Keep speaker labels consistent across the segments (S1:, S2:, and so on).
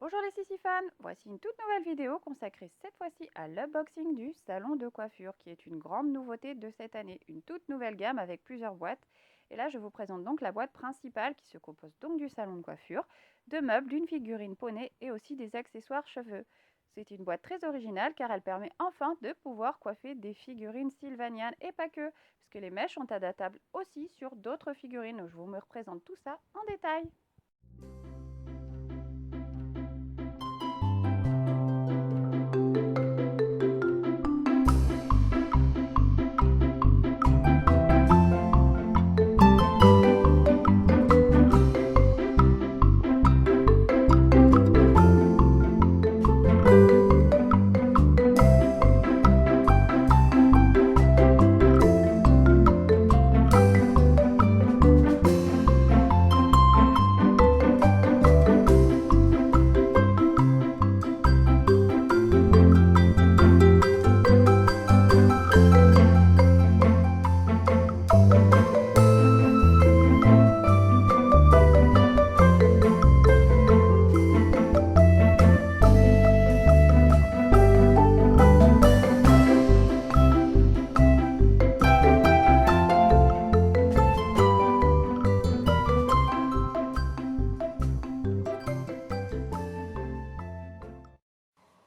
S1: Bonjour les Sisifans, voici une toute nouvelle vidéo consacrée cette fois-ci à l'unboxing du salon de coiffure qui est une grande nouveauté de cette année, une toute nouvelle gamme avec plusieurs boîtes. Et là je vous présente donc la boîte principale qui se compose donc du salon de coiffure, de meubles, d'une figurine poney et aussi des accessoires cheveux. C'est une boîte très originale car elle permet enfin de pouvoir coiffer des figurines sylvaniennes et pas que, puisque les mèches sont adaptables aussi sur d'autres figurines. Je vous me représente tout ça en détail.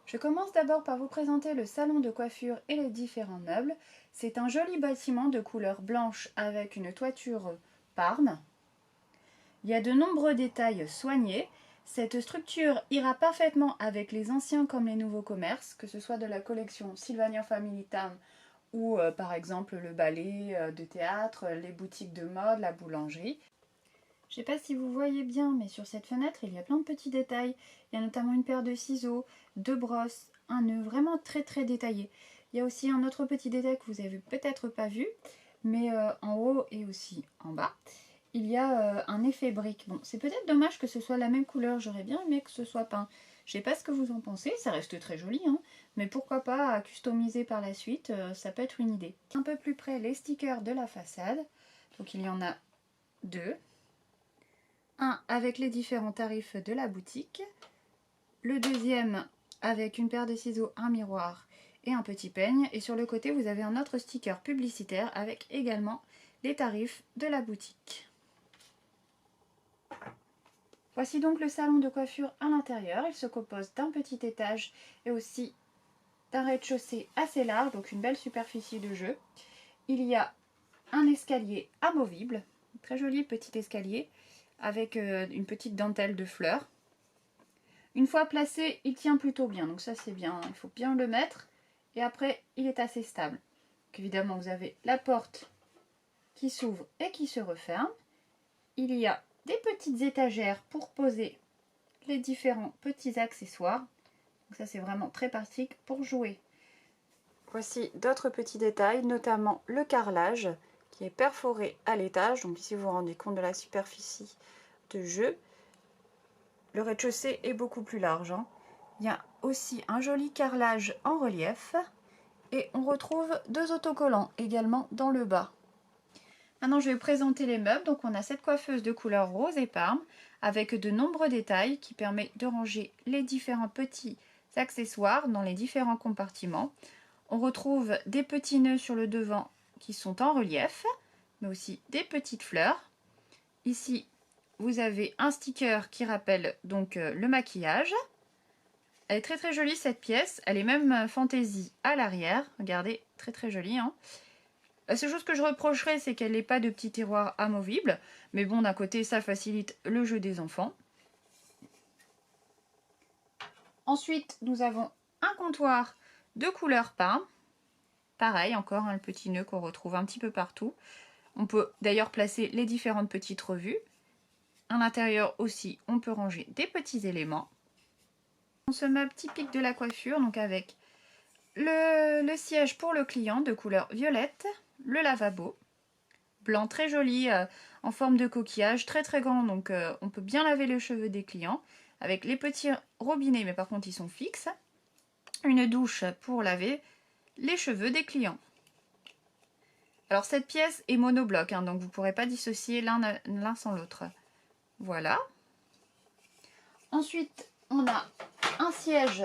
S1: Je commence d'abord par vous présenter le salon de coiffure et les différents meubles. C'est un joli bâtiment de couleur blanche avec une toiture Parme. Il y a de nombreux détails soignés. Cette structure ira parfaitement avec les anciens comme les nouveaux commerces, que ce soit de la collection Sylvania Family Town ou par exemple le ballet de théâtre, les boutiques de mode, la boulangerie. Je ne sais pas si vous voyez bien, mais sur cette fenêtre, il y a plein de petits détails. Il y a notamment une paire de ciseaux, deux brosses, un nœud, vraiment très très détaillé. Il y a aussi un autre petit détail que vous avez peut-être pas vu, mais en haut et aussi en bas, il y a un effet brique. Bon, c'est peut-être dommage que ce soit la même couleur, j'aurais bien aimé que ce soit peint. Je sais pas ce que vous en pensez, ça reste très joli, hein, mais pourquoi pas à customiser par la suite, ça peut être une idée. Un peu plus près, les stickers de la façade. Donc il y en a deux. Un avec les différents tarifs de la boutique, le deuxième avec une paire de ciseaux, un miroir et un petit peigne, et sur le côté vous avez un autre sticker publicitaire avec également les tarifs de la boutique. Voici donc le salon de coiffure à l'intérieur. Il se compose d'un petit étage et aussi d'un rez-de-chaussée assez large, donc une belle superficie de jeu. Il y a un escalier amovible, très joli petit escalier avec une petite dentelle de fleurs. Une fois placé, il tient plutôt bien, donc ça c'est bien, il faut bien le mettre. Et après, il est assez stable. Donc évidemment, vous avez la porte qui s'ouvre et qui se referme. Il y a des petites étagères pour poser les différents petits accessoires. Donc ça c'est vraiment très pratique pour jouer. Voici d'autres petits détails, notamment le carrelage qui est perforé à l'étage. Donc ici vous vous rendez compte de la superficie de jeu. Le rez-de-chaussée est beaucoup plus large, hein. Il y a aussi un joli carrelage en relief et on retrouve deux autocollants également dans le bas. Maintenant je vais vous présenter les meubles. Donc on a cette coiffeuse de couleur rose et parme avec de nombreux détails qui permet de ranger les différents petits accessoires dans les différents compartiments. On retrouve des petits nœuds sur le devant qui sont en relief, mais aussi des petites fleurs. Ici vous avez un sticker qui rappelle donc le maquillage. Elle est très très jolie cette pièce, elle est même fantaisie à l'arrière, regardez, très très jolie, hein. La seule chose que je reprocherais, c'est qu'elle n'ait pas de petit tiroir amovible, mais bon, d'un côté, ça facilite le jeu des enfants. Ensuite, nous avons un comptoir de couleur parme, pareil, encore un petit nœud qu'on retrouve un petit peu partout. On peut d'ailleurs placer les différentes petites revues. À l'intérieur aussi, on peut ranger des petits éléments. Ce meuble typique de la coiffure, donc avec le siège pour le client de couleur violette, le lavabo, blanc très joli en forme de coquillage, très très grand, donc on peut bien laver les cheveux des clients, avec les petits robinets, mais par contre ils sont fixes, une douche pour laver les cheveux des clients. Alors cette pièce est monobloc, hein, donc vous ne pourrez pas dissocier l'un sans l'autre. Voilà. Ensuite, on a un siège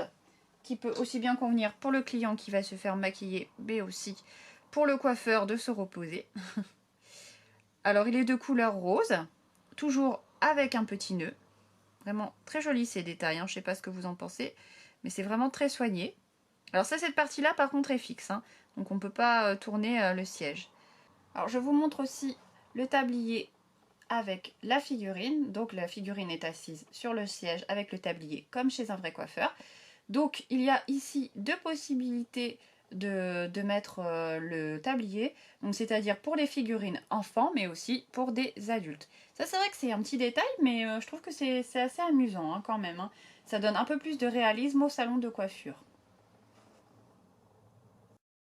S1: qui peut aussi bien convenir pour le client qui va se faire maquiller, mais aussi pour le coiffeur de se reposer. Alors il est de couleur rose, toujours avec un petit nœud. Vraiment très joli ces détails, hein. Je ne sais pas ce que vous en pensez, mais c'est vraiment très soigné. Alors ça, cette partie-là par contre est fixe, hein. Donc on ne peut pas tourner le siège. Alors je vous montre aussi le tablier avec la figurine. Donc la figurine est assise sur le siège avec le tablier comme chez un vrai coiffeur. Donc il y a ici deux possibilités de mettre le tablier, donc c'est-à-dire pour les figurines enfants mais aussi pour des adultes. Ça c'est vrai que c'est un petit détail mais je trouve que c'est assez amusant hein, quand même, hein. Ça donne un peu plus de réalisme au salon de coiffure.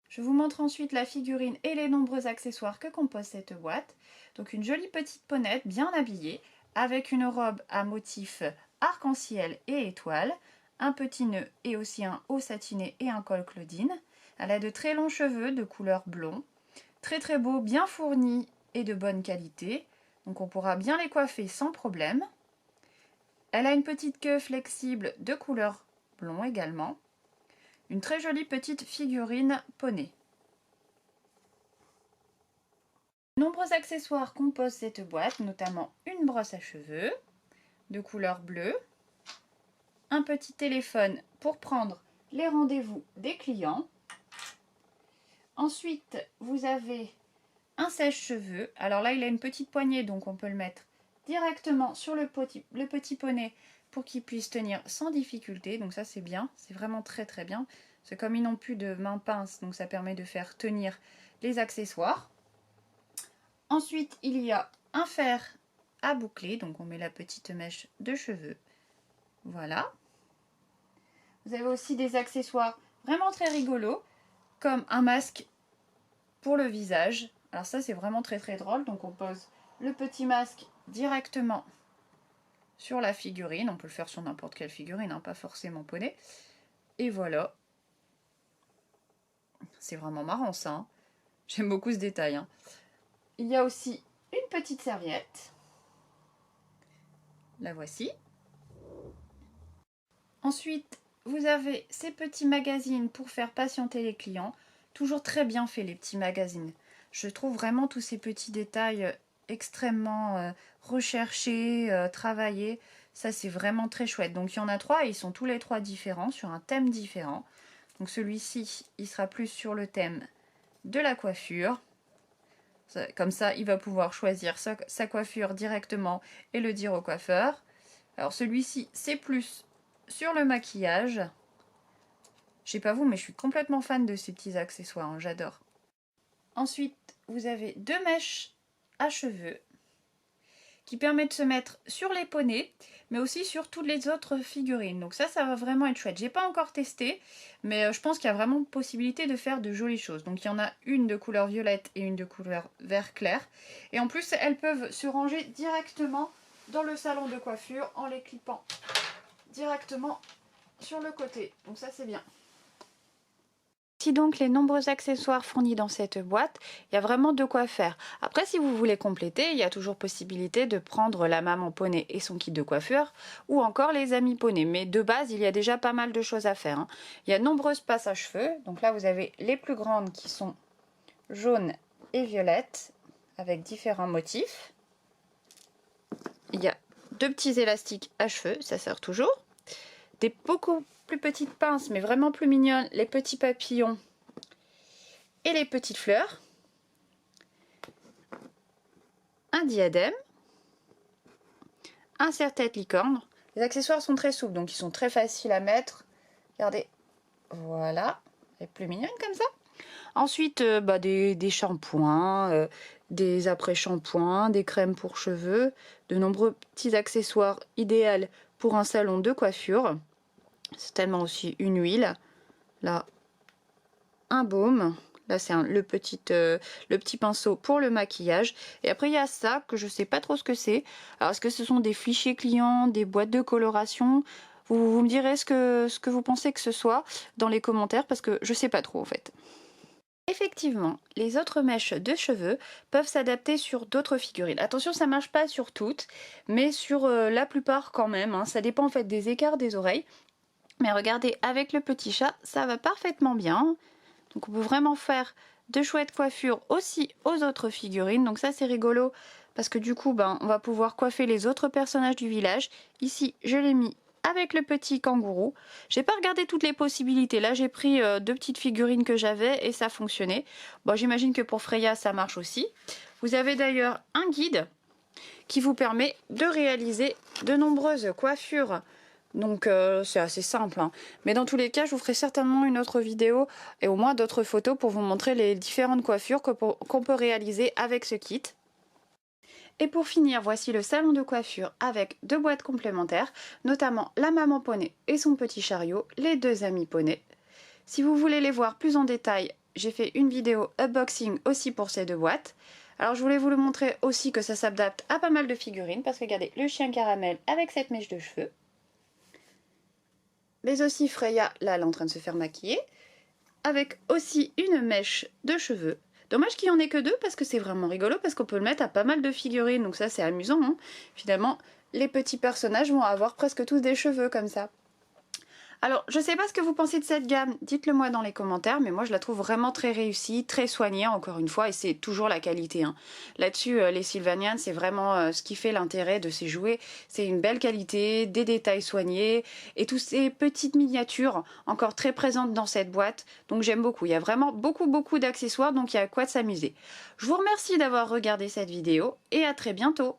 S1: Je vous montre ensuite la figurine et les nombreux accessoires que compose cette boîte. Donc une jolie petite ponette bien habillée avec une robe à motif arc-en-ciel et étoile, un petit nœud et aussi un haut satiné et un col Claudine. Elle a de très longs cheveux de couleur blond, très beau, bien fournis et de bonne qualité. Donc on pourra bien les coiffer sans problème. Elle a une petite queue flexible de couleur blond également. Une très jolie petite figurine poney. De nombreux accessoires composent cette boîte, notamment une brosse à cheveux de couleur bleue, un petit téléphone pour prendre les rendez-vous des clients. Ensuite, vous avez un sèche-cheveux. Alors là, il a une petite poignée, donc on peut le mettre directement sur le petit poney pour qu'il puisse tenir sans difficulté. Donc ça, c'est bien, c'est vraiment très bien. C'est comme ils n'ont plus de main pince, donc ça permet de faire tenir les accessoires. Ensuite, il y a un fer à boucler, donc on met la petite mèche de cheveux. Voilà. Vous avez aussi des accessoires vraiment très rigolos, comme un masque pour le visage. Alors ça, c'est vraiment très drôle. Donc on pose le petit masque directement sur la figurine. On peut le faire sur n'importe quelle figurine, hein, pas forcément poney. Et voilà. C'est vraiment marrant ça, hein. J'aime beaucoup ce détail, hein. Il y a aussi une petite serviette. La voici. Ensuite, vous avez ces petits magazines pour faire patienter les clients. Toujours très bien fait les petits magazines. Je trouve vraiment tous ces petits détails extrêmement recherchés, travaillés. Ça c'est vraiment très chouette. Donc il y en a trois et ils sont tous les trois différents, sur un thème différent. Donc celui-ci, il sera plus sur le thème de la coiffure. Comme ça, il va pouvoir choisir sa coiffure directement et le dire au coiffeur. Alors celui-ci, c'est plus sur le maquillage. Je sais pas vous, mais je suis complètement fan de ces petits accessoires, hein, j'adore. Ensuite, vous avez deux mèches à cheveux qui permettent de se mettre sur les poneys, mais aussi sur toutes les autres figurines. Donc ça va vraiment être chouette. J'ai pas encore testé, mais je pense qu'il y a vraiment possibilité de faire de jolies choses. Donc il y en a une de couleur violette et une de couleur vert clair. Et en plus, elles peuvent se ranger directement dans le salon de coiffure en les clipant directement sur le côté. Donc ça, c'est bien. Voici donc les nombreux accessoires fournis dans cette boîte. Il y a vraiment de quoi faire. Après, si vous voulez compléter, il y a toujours possibilité de prendre la maman poney et son kit de coiffure ou encore les amis poney. Mais de base, il y a déjà pas mal de choses à faire, hein. Il y a de nombreuses passes à cheveux. Donc là, vous avez les plus grandes qui sont jaunes et violettes avec différents motifs. Il y a deux petits élastiques à cheveux, ça sert toujours. Des beaucoup plus petites pinces, mais vraiment plus mignonnes, les petits papillons et les petites fleurs. Un diadème, un serre-tête licorne. Les accessoires sont très souples, donc ils sont très faciles à mettre. Regardez, voilà, elle est plus mignonne comme ça. Ensuite, des shampoings, des après-shampoings, des crèmes pour cheveux, de nombreux petits accessoires idéaux pour un salon de coiffure. C'est tellement aussi une huile. Là, un baume. Là, c'est le petit pinceau pour le maquillage. Et après, il y a ça, que je sais pas trop ce que c'est. Alors, est-ce que ce sont des fichiers clients, des boîtes de coloration? Vous me direz ce que vous pensez que ce soit dans les commentaires, parce que je sais pas trop, en fait. effectivement, les autres mèches de cheveux peuvent s'adapter sur d'autres figurines. Attention, ça marche pas sur toutes, mais sur la plupart quand même, hein. Ça dépend en fait des écarts des oreilles. Mais regardez, avec le petit chat, ça va parfaitement bien. Donc on peut vraiment faire de chouettes coiffures aussi aux autres figurines. Donc ça c'est rigolo parce que du coup on va pouvoir coiffer les autres personnages du village. Ici je l'ai mis avec le petit kangourou. J'ai pas regardé toutes les possibilités. Là j'ai pris deux petites figurines que j'avais et ça fonctionnait. Bon, j'imagine que pour Freya ça marche aussi. Vous avez d'ailleurs un guide qui vous permet de réaliser de nombreuses coiffures. Donc c'est assez simple, hein. Mais dans tous les cas je vous ferai certainement une autre vidéo et au moins d'autres photos pour vous montrer les différentes coiffures qu'on peut réaliser avec ce kit. Et pour finir, voici le salon de coiffure avec deux boîtes complémentaires, notamment la maman poney et son petit chariot, les deux amis poney. Si vous voulez les voir plus en détail, j'ai fait une vidéo unboxing aussi pour ces deux boîtes. Alors je voulais vous le montrer aussi que ça s'adapte à pas mal de figurines, parce que regardez, le chien caramel avec cette mèche de cheveux. Mais aussi Freya, là elle est en train de se faire maquiller, avec aussi une mèche de cheveux. Dommage qu'il n'y en ait que deux parce que c'est vraiment rigolo, parce qu'on peut le mettre à pas mal de figurines, donc ça c'est amusant, hein. Finalement, les petits personnages vont avoir presque tous des cheveux comme ça. Alors, je sais pas ce que vous pensez de cette gamme, dites-le moi dans les commentaires, mais moi je la trouve vraiment très réussie, très soignée encore une fois, et c'est toujours la qualité, hein. Là-dessus, les Sylvanian, c'est vraiment ce qui fait l'intérêt de ces jouets, c'est une belle qualité, des détails soignés, et toutes ces petites miniatures encore très présentes dans cette boîte, donc j'aime beaucoup. Il y a vraiment beaucoup d'accessoires, donc il y a quoi de s'amuser. Je vous remercie d'avoir regardé cette vidéo, et à très bientôt.